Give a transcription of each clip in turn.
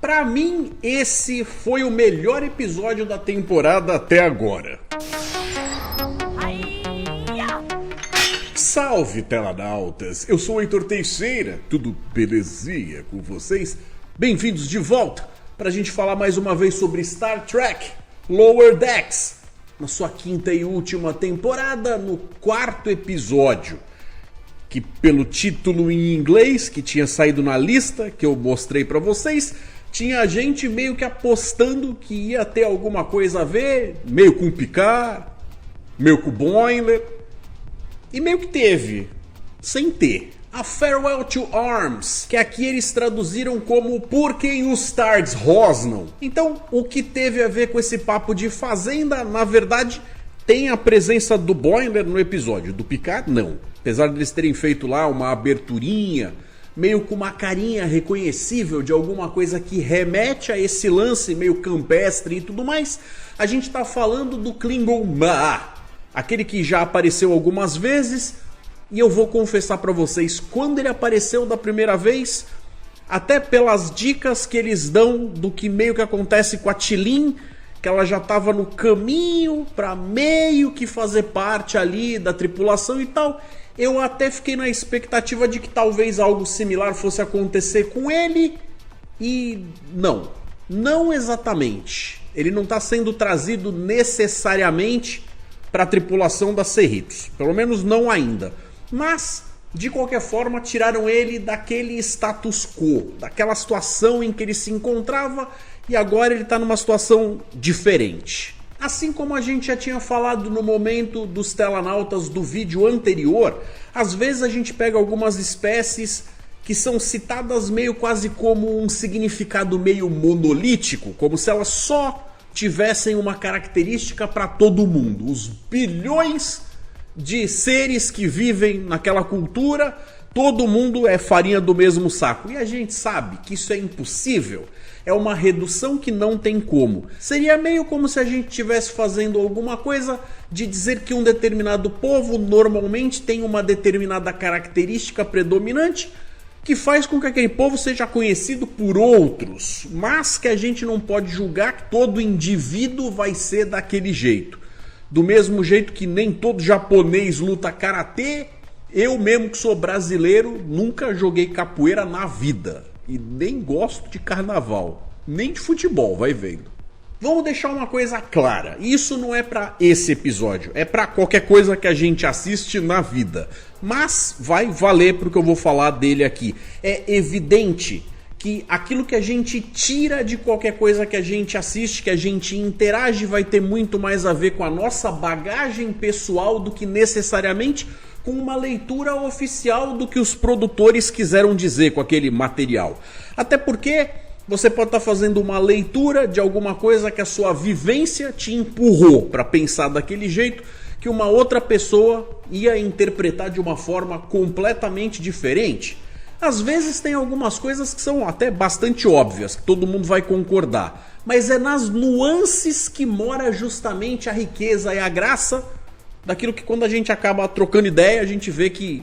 Pra mim, esse foi o melhor episódio da temporada até agora. Salve, telanautas! Eu sou o Heitor Teixeira, tudo belezinha com vocês? Bem-vindos de volta pra gente falar mais uma vez sobre Star Trek Lower Decks, na sua quinta e última temporada, no quarto episódio, que pelo título em inglês, que tinha saído na lista, que eu mostrei pra vocês, tinha gente meio que apostando que ia ter alguma coisa a ver, meio com o Picard, meio com o Boimler, e meio que teve, sem ter. A Farewell to Arms, que aqui eles traduziram como Por Quem os Stars Rosnam. Então, o que teve a ver com esse papo de fazenda, na verdade, tem a presença do Boimler no episódio, do Picard não. Apesar de eles terem feito lá uma aberturinha, meio com uma carinha reconhecível de alguma coisa que remete a esse lance meio campestre e tudo mais, a gente tá falando do Klingon Ma, aquele que já apareceu algumas vezes, e eu vou confessar pra vocês, quando ele apareceu da primeira vez, até pelas dicas que eles dão do que meio que acontece com a T'Lin, que ela já tava no caminho pra meio que fazer parte ali da tripulação e tal, eu até fiquei na expectativa de que talvez algo similar fosse acontecer com ele, e não exatamente. Ele não está sendo trazido necessariamente para a tripulação da Cerritos, pelo menos não ainda. Mas, de qualquer forma, tiraram ele daquele status quo, daquela situação em que ele se encontrava, e agora ele está numa situação diferente. Assim como a gente já tinha falado no momento dos telanautas do vídeo anterior, às vezes a gente pega algumas espécies que são citadas meio quase como um significado meio monolítico, como se elas só tivessem uma característica para todo mundo. Os bilhões de seres que vivem naquela cultura, todo mundo é farinha do mesmo saco. E a gente sabe que isso é impossível. É uma redução que não tem como. Seria meio como se a gente estivesse fazendo alguma coisa de dizer que um determinado povo normalmente tem uma determinada característica predominante que faz com que aquele povo seja conhecido por outros, mas que a gente não pode julgar que todo indivíduo vai ser daquele jeito. Do mesmo jeito que nem todo japonês luta karatê, eu mesmo que sou brasileiro nunca joguei capoeira na vida. E nem gosto de carnaval, nem de futebol, vai vendo. Vamos deixar uma coisa clara, isso não é pra esse episódio, é pra qualquer coisa que a gente assiste na vida. Mas vai valer pro que eu vou falar dele aqui. É evidente que aquilo que a gente tira de qualquer coisa que a gente assiste, que a gente interage, vai ter muito mais a ver com a nossa bagagem pessoal do que necessariamente com uma leitura oficial do que os produtores quiseram dizer com aquele material. Até porque você pode estar fazendo uma leitura de alguma coisa que a sua vivência te empurrou para pensar daquele jeito, que uma outra pessoa ia interpretar de uma forma completamente diferente. Às vezes tem algumas coisas que são até bastante óbvias, que todo mundo vai concordar, mas é nas nuances que mora justamente a riqueza e a graça daquilo que quando a gente acaba trocando ideia, a gente vê que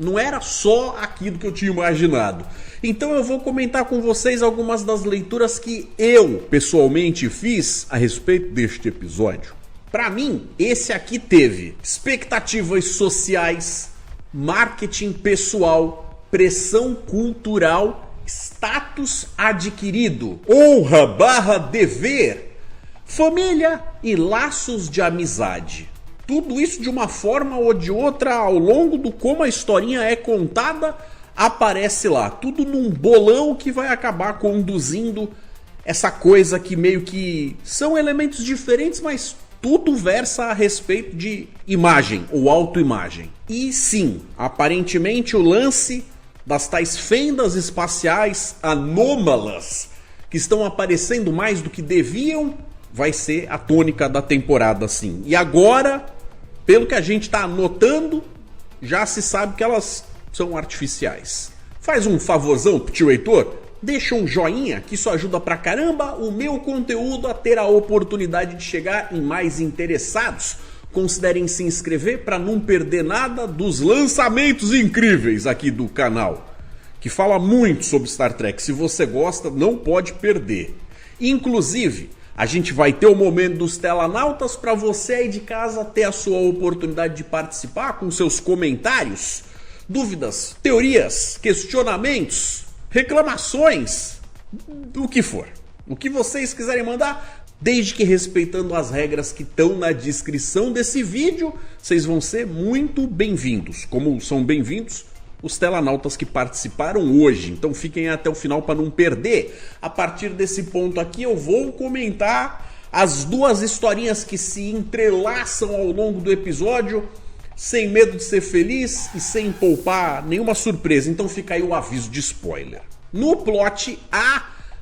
não era só aquilo que eu tinha imaginado. Então eu vou comentar com vocês algumas das leituras que eu, pessoalmente, fiz a respeito deste episódio. Para mim, esse aqui teve expectativas sociais, marketing pessoal, pressão cultural, status adquirido, honra/dever, família e laços de amizade. Tudo isso de uma forma ou de outra, ao longo do como a historinha é contada, aparece lá. Tudo num bolão que vai acabar conduzindo essa coisa que meio que são elementos diferentes, mas tudo versa a respeito de imagem ou autoimagem. E sim, aparentemente o lance das tais fendas espaciais anômalas que estão aparecendo mais do que deviam vai ser a tônica da temporada, sim. E agora, pelo que a gente está anotando, já se sabe que elas são artificiais. Faz um favorzão pro tio Heitor, deixa um joinha, que isso ajuda pra caramba o meu conteúdo a ter a oportunidade de chegar em mais interessados. Considerem se inscrever para não perder nada dos lançamentos incríveis aqui do canal. que fala muito sobre Star Trek. Se você gosta, não pode perder. Inclusive, a gente vai ter o momento dos telanautas para você aí de casa ter a sua oportunidade de participar com seus comentários, dúvidas, teorias, questionamentos, reclamações, o que for. O que vocês quiserem mandar, desde que respeitando as regras que estão na descrição desse vídeo, vocês vão ser muito bem-vindos. Como são bem-vindos os telanautas que participaram hoje. Então fiquem até o final para não perder. A partir desse ponto aqui eu vou comentar as duas historinhas que se entrelaçam ao longo do episódio, sem medo de ser feliz e sem poupar nenhuma surpresa. Então fica aí o aviso de spoiler. No plot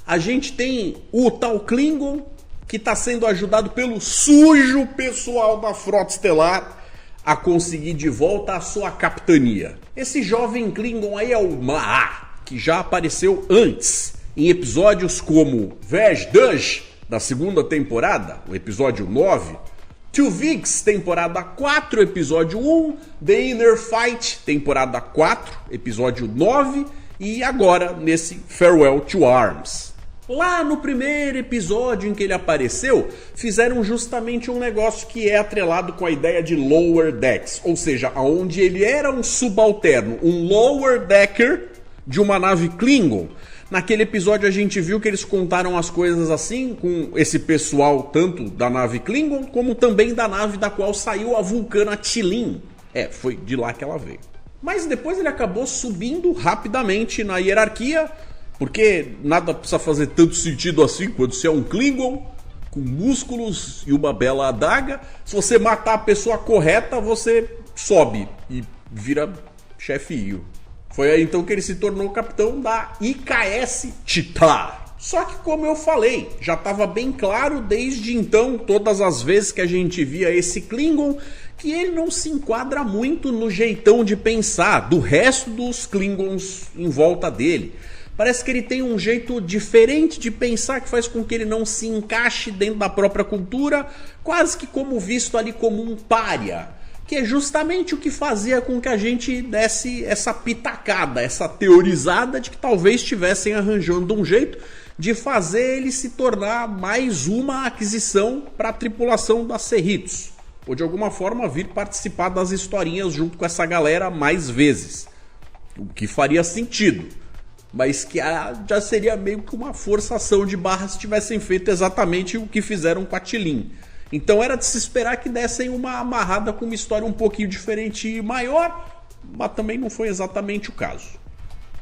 A gente tem o tal Klingon que está sendo ajudado pelo sujo pessoal da Frota Estelar a conseguir de volta a sua capitania. Esse jovem Klingon aí é o Ma'a, que já apareceu antes em episódios como Vaj-Duj, da segunda temporada, o episódio 9, Tuvix, temporada 4, episódio 1, The Inner Fight, temporada 4, episódio 9, e agora nesse Farewell to Arms. Lá no primeiro episódio em que ele apareceu, fizeram justamente um negócio que é atrelado com a ideia de Lower Decks, ou seja, onde ele era um subalterno, um Lower Decker de uma nave Klingon. Naquele episódio a gente viu que eles contaram as coisas assim com esse pessoal, tanto da nave Klingon, como também da nave da qual saiu a vulcana T'Lin. Foi de lá que ela veio. Mas depois ele acabou subindo rapidamente na hierarquia, porque nada precisa fazer tanto sentido assim quando você é um Klingon com músculos e uma bela adaga. Se você matar a pessoa correta, você sobe e vira chefinho. Foi aí então que ele se tornou capitão da IKS Chitauri. Só que, como eu falei, já estava bem claro desde então, todas as vezes que a gente via esse Klingon, que ele não se enquadra muito no jeitão de pensar do resto dos Klingons em volta dele. Parece que ele tem um jeito diferente de pensar que faz com que ele não se encaixe dentro da própria cultura, quase que como visto ali como um pária, que é justamente o que fazia com que a gente desse essa pitacada, essa teorizada de que talvez estivessem arranjando um jeito de fazer ele se tornar mais uma aquisição para a tripulação da Cerritos, ou de alguma forma vir participar das historinhas junto com essa galera mais vezes, o que faria sentido. Mas que já seria meio que uma forçação de barra se tivessem feito exatamente o que fizeram com a T'Lin. Então era de se esperar que dessem uma amarrada com uma história um pouquinho diferente e maior, mas também não foi exatamente o caso.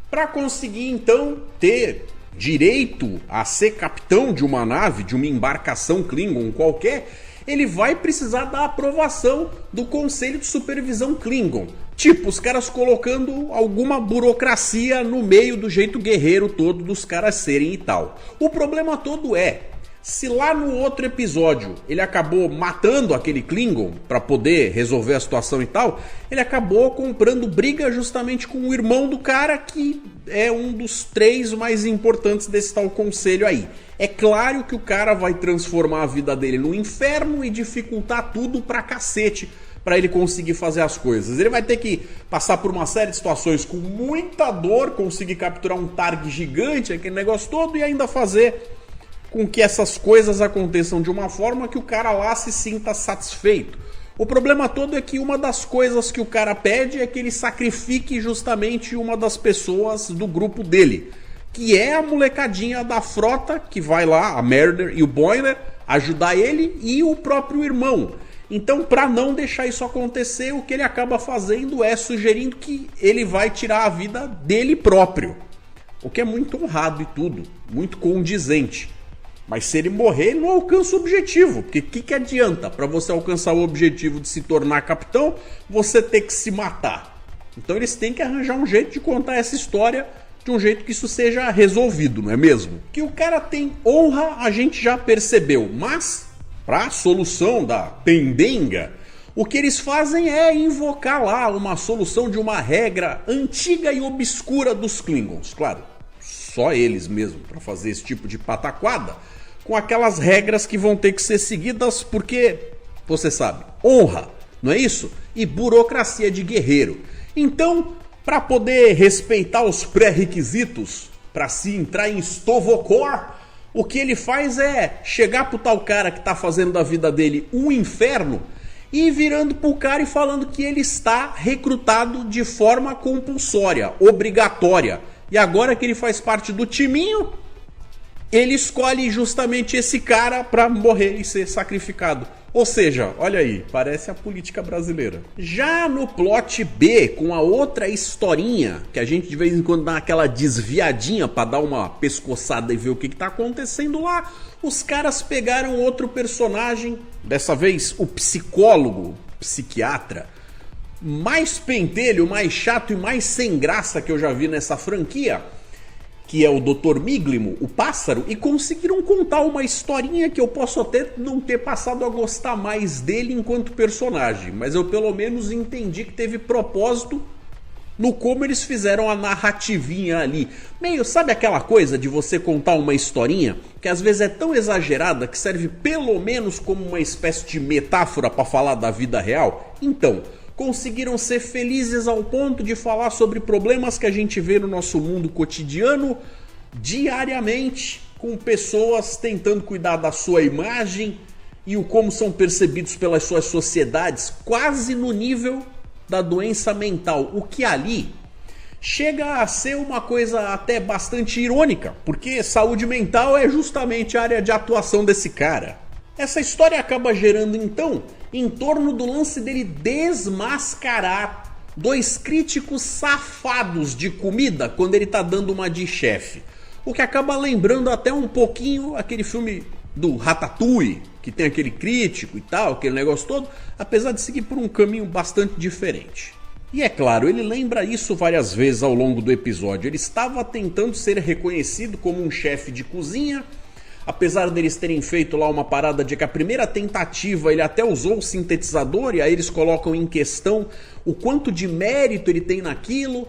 Para conseguir então ter direito a ser capitão de uma nave, de uma embarcação Klingon qualquer, ele vai precisar da aprovação do Conselho de Supervisão Klingon. Tipo, os caras colocando alguma burocracia no meio do jeito guerreiro todo dos caras serem e tal. O problema todo é, se lá no outro episódio ele acabou matando aquele Klingon para poder resolver a situação e tal, ele acabou comprando briga justamente com o irmão do cara que é um dos 3 mais importantes desse tal conselho aí. É claro que o cara vai transformar a vida dele no inferno e dificultar tudo pra cacete para ele conseguir fazer as coisas. Ele vai ter que passar por uma série de situações com muita dor, conseguir capturar um Targ gigante, aquele negócio todo, e ainda fazer com que essas coisas aconteçam de uma forma que o cara lá se sinta satisfeito. O problema todo é que uma das coisas que o cara pede é que ele sacrifique justamente uma das pessoas do grupo dele, que é a molecadinha da frota, que vai lá, a Mariner e o Boimler, ajudar ele e o próprio irmão. Então, para não deixar isso acontecer, o que ele acaba fazendo é sugerindo que ele vai tirar a vida dele próprio. O que é muito honrado e tudo, muito condizente. Mas se ele morrer, ele não alcança o objetivo. Porque o que adianta para você alcançar o objetivo de se tornar capitão, você ter que se matar? Então eles têm que arranjar um jeito de contar essa história de um jeito que isso seja resolvido, não é mesmo? Que o cara tem honra, a gente já percebeu, mas para a solução da pendenga, o que eles fazem é invocar lá uma solução de uma regra antiga e obscura dos Klingons. Claro, só eles mesmo para fazer esse tipo de pataquada, com aquelas regras que vão ter que ser seguidas porque, você sabe, honra, não é isso? E burocracia de guerreiro. Então, para poder respeitar os pré-requisitos para se entrar em Stovokor, o que ele faz é chegar pro tal cara que tá fazendo da vida dele um inferno e ir virando pro cara e falando que ele está recrutado de forma compulsória, obrigatória. E agora que ele faz parte do timinho, ele escolhe justamente esse cara pra morrer e ser sacrificado. Ou seja, olha aí, parece a política brasileira. Já no plot B, com a outra historinha, que a gente de vez em quando dá aquela desviadinha pra dar uma pescoçada e ver o que tá acontecendo lá, os caras pegaram outro personagem, dessa vez o psicólogo, psiquiatra, mais pentelho, mais chato e mais sem graça que eu já vi nessa franquia, que é o Dr. Miglimo, o pássaro, e conseguiram contar uma historinha que eu posso até não ter passado a gostar mais dele enquanto personagem, mas eu pelo menos entendi que teve propósito no como eles fizeram a narrativinha ali. Meio, sabe aquela coisa de você contar uma historinha que às vezes é tão exagerada que serve pelo menos como uma espécie de metáfora para falar da vida real? Então, conseguiram ser felizes ao ponto de falar sobre problemas que a gente vê no nosso mundo cotidiano diariamente, com pessoas tentando cuidar da sua imagem e o como são percebidos pelas suas sociedades, quase no nível da doença mental, o que ali chega a ser uma coisa até bastante irônica, porque saúde mental é justamente a área de atuação desse cara. Essa história acaba gerando então em torno do lance dele desmascarar dois críticos safados de comida quando ele tá dando uma de chefe. O que acaba lembrando até um pouquinho aquele filme do Ratatouille, que tem aquele crítico e tal, aquele negócio todo, apesar de seguir por um caminho bastante diferente. E é claro, ele lembra isso várias vezes ao longo do episódio. Ele estava tentando ser reconhecido como um chefe de cozinha, apesar deles terem feito lá uma parada de que a primeira tentativa ele até usou o sintetizador, e aí eles colocam em questão o quanto de mérito ele tem naquilo,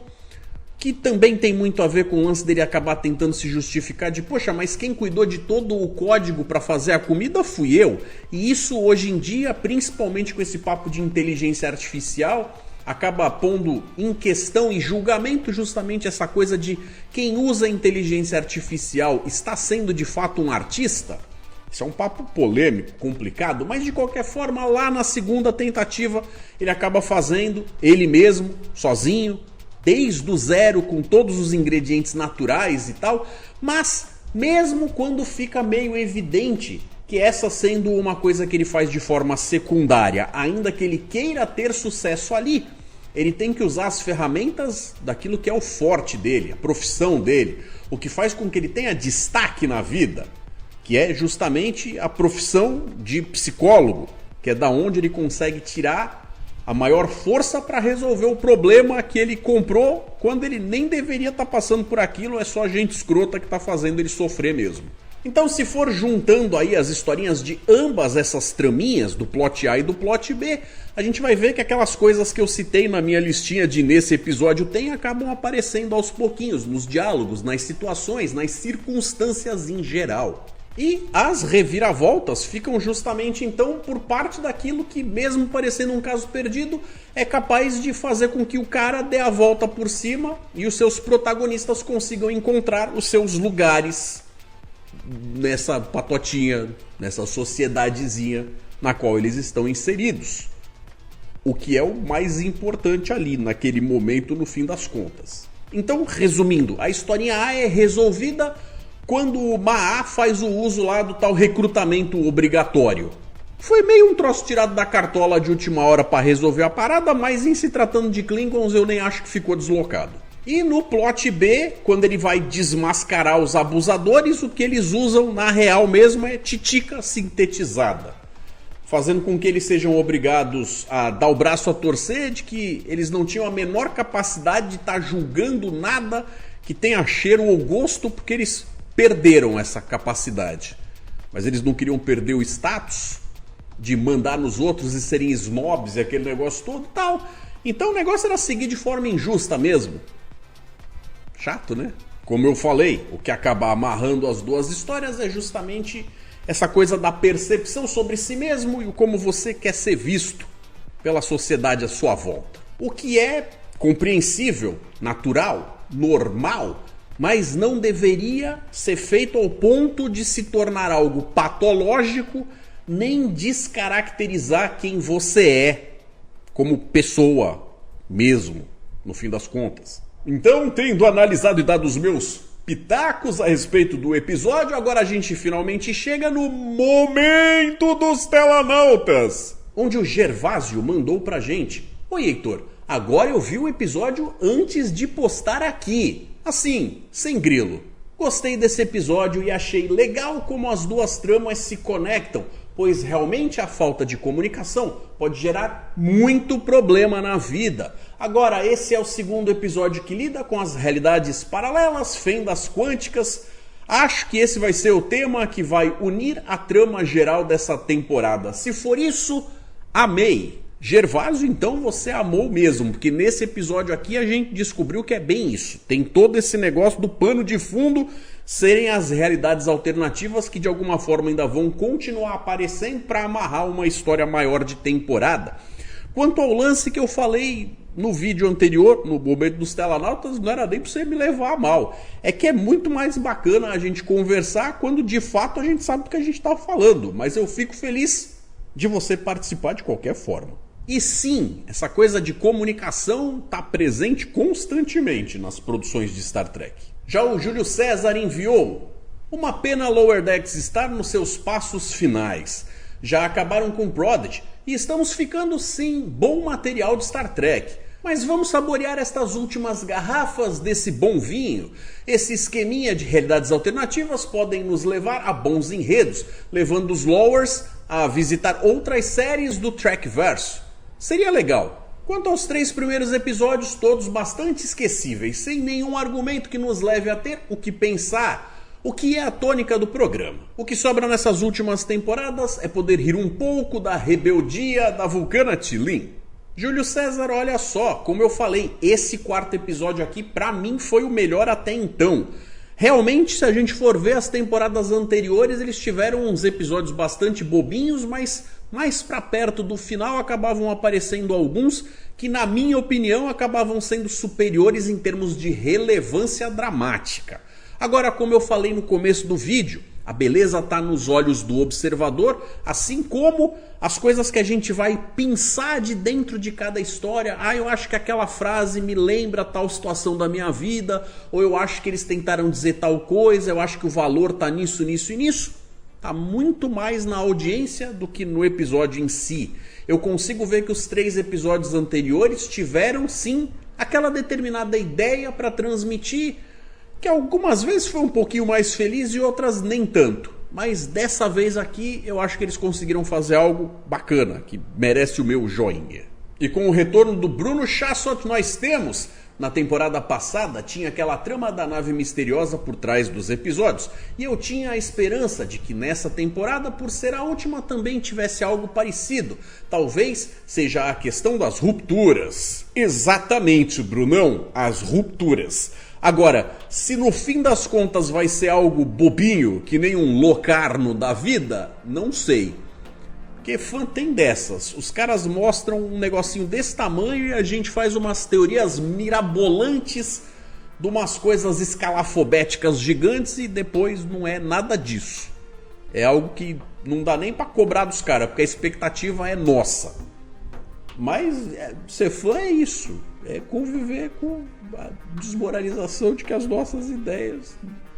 que também tem muito a ver com o lance dele acabar tentando se justificar de, poxa, mas quem cuidou de todo o código para fazer a comida fui eu. E isso hoje em dia, principalmente com esse papo de inteligência artificial, acaba pondo em questão e julgamento justamente essa coisa de quem usa a inteligência artificial está sendo de fato um artista? Isso é um papo polêmico, complicado, mas de qualquer forma lá na segunda tentativa ele acaba fazendo ele mesmo, sozinho, desde o zero, com todos os ingredientes naturais e tal, mas mesmo quando fica meio evidente que essa sendo uma coisa que ele faz de forma secundária, ainda que ele queira ter sucesso ali, ele tem que usar as ferramentas daquilo que é o forte dele, a profissão dele, o que faz com que ele tenha destaque na vida, que é justamente a profissão de psicólogo, que é da onde ele consegue tirar a maior força para resolver o problema que ele comprou quando ele nem deveria estar passando por aquilo, é só gente escrota que está fazendo ele sofrer mesmo. Então, se for juntando aí as historinhas de ambas essas traminhas, do plot A e do plot B, a gente vai ver que aquelas coisas que eu citei na minha listinha de nesse episódio tem acabam aparecendo aos pouquinhos, nos diálogos, nas situações, nas circunstâncias em geral. E as reviravoltas ficam justamente então por parte daquilo que, mesmo parecendo um caso perdido, é capaz de fazer com que o cara dê a volta por cima e os seus protagonistas consigam encontrar os seus lugares nessa patotinha, nessa sociedadezinha na qual eles estão inseridos. O que é o mais importante ali, naquele momento, no fim das contas. Então, resumindo, a historinha A é resolvida quando o Maa faz o uso lá do tal recrutamento obrigatório. Foi meio um troço tirado da cartola de última hora para resolver a parada, mas em se tratando de Klingons eu nem acho que ficou deslocado. E no plot B, quando ele vai desmascarar os abusadores, o que eles usam na real mesmo é titica sintetizada, fazendo com que eles sejam obrigados a dar o braço a torcer de que eles não tinham a menor capacidade de estar julgando nada que tenha cheiro ou gosto, porque eles perderam essa capacidade. Mas eles não queriam perder o status de mandar nos outros e serem snobs e aquele negócio todo e tal. Então o negócio era seguir de forma injusta mesmo. Chato, né? Como eu falei, o que acaba amarrando as duas histórias é justamente essa coisa da percepção sobre si mesmo e o como você quer ser visto pela sociedade à sua volta. O que é compreensível, natural, normal, mas não deveria ser feito ao ponto de se tornar algo patológico, nem descaracterizar quem você é como pessoa mesmo, no fim das contas. Então, tendo analisado e dado os meus pitacos a respeito do episódio, agora a gente finalmente chega no momento dos telanautas, onde o Gervásio mandou pra gente: oi, Heitor, agora eu vi o episódio antes de postar aqui. Assim, sem grilo. Gostei desse episódio e achei legal como as duas tramas se conectam, pois realmente a falta de comunicação pode gerar muito problema na vida. Agora, esse é o segundo episódio que lida com as realidades paralelas, fendas quânticas. Acho que esse vai ser o tema que vai unir a trama geral dessa temporada. Se for isso, amei. Gervásio, então você amou mesmo, porque nesse episódio aqui a gente descobriu que é bem isso. Tem todo esse negócio do pano de fundo serem as realidades alternativas que de alguma forma ainda vão continuar aparecendo para amarrar uma história maior de temporada. Quanto ao lance que eu falei no vídeo anterior, no momento dos telanautas, não era nem para você me levar a mal. É que é muito mais bacana a gente conversar quando de fato a gente sabe do que a gente está falando. Mas eu fico feliz de você participar de qualquer forma. E sim, essa coisa de comunicação está presente constantemente nas produções de Star Trek. Já o Júlio César enviou: uma pena Lower Decks estar nos seus passos finais. Já acabaram com Prodigy e estamos ficando sem bom material de Star Trek. Mas vamos saborear estas últimas garrafas desse bom vinho. Esse esqueminha de realidades alternativas podem nos levar a bons enredos, levando os Lowers a visitar outras séries do Trekverso. Seria legal. Quanto aos 3 primeiros episódios, todos bastante esquecíveis, sem nenhum argumento que nos leve a ter o que pensar, o que é a tônica do programa. O que sobra nessas últimas temporadas é poder rir um pouco da rebeldia da Vulcana T'Lin. Júlio César, olha só, como eu falei, esse 4º episódio aqui pra mim foi o melhor até então. Realmente, se a gente for ver as temporadas anteriores, eles tiveram uns episódios bastante bobinhos, mas mais pra perto do final acabavam aparecendo alguns que, na minha opinião, acabavam sendo superiores em termos de relevância dramática. Agora, como eu falei no começo do vídeo, a beleza está nos olhos do observador, assim como as coisas que a gente vai pensar de dentro de cada história. Ah, eu acho que aquela frase me lembra tal situação da minha vida, ou eu acho que eles tentaram dizer tal coisa, eu acho que o valor está nisso, nisso e nisso. Está muito mais na audiência do que no episódio em si. Eu consigo ver que os 3 episódios anteriores tiveram, sim, aquela determinada ideia para transmitir, que algumas vezes foi um pouquinho mais feliz e outras nem tanto. Mas dessa vez aqui eu acho que eles conseguiram fazer algo bacana, que merece o meu joinha. E com o retorno do Bruno Chassot nós temos: na temporada passada tinha aquela trama da nave misteriosa por trás dos episódios, e eu tinha a esperança de que nessa temporada, por ser a última, também tivesse algo parecido. Talvez seja a questão das rupturas. Exatamente, Brunão, as rupturas. Agora, se no fim das contas vai ser algo bobinho, que nem um Locarno da vida, não sei. Porque fã tem dessas. Os caras mostram um negocinho desse tamanho e a gente faz umas teorias mirabolantes de umas coisas escalafobéticas gigantes e depois não é nada disso. É algo que não dá nem pra cobrar dos caras, porque a expectativa é nossa. Mas ser fã é isso. É conviver com a desmoralização de que as nossas ideias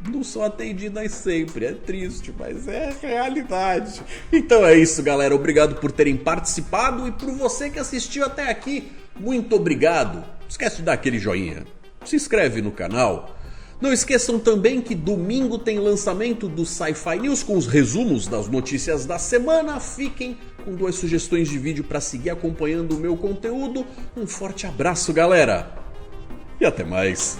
não são atendidas sempre. É triste, mas é realidade. Então é isso, galera. Obrigado por terem participado e por você que assistiu até aqui. Muito obrigado. Não esquece de dar aquele joinha. Se inscreve no canal. Não esqueçam também que domingo tem lançamento do Sci-Fi News com os resumos das notícias da semana. Fiquem com 2 sugestões de vídeo para seguir acompanhando o meu conteúdo. Um forte abraço, galera. E até mais.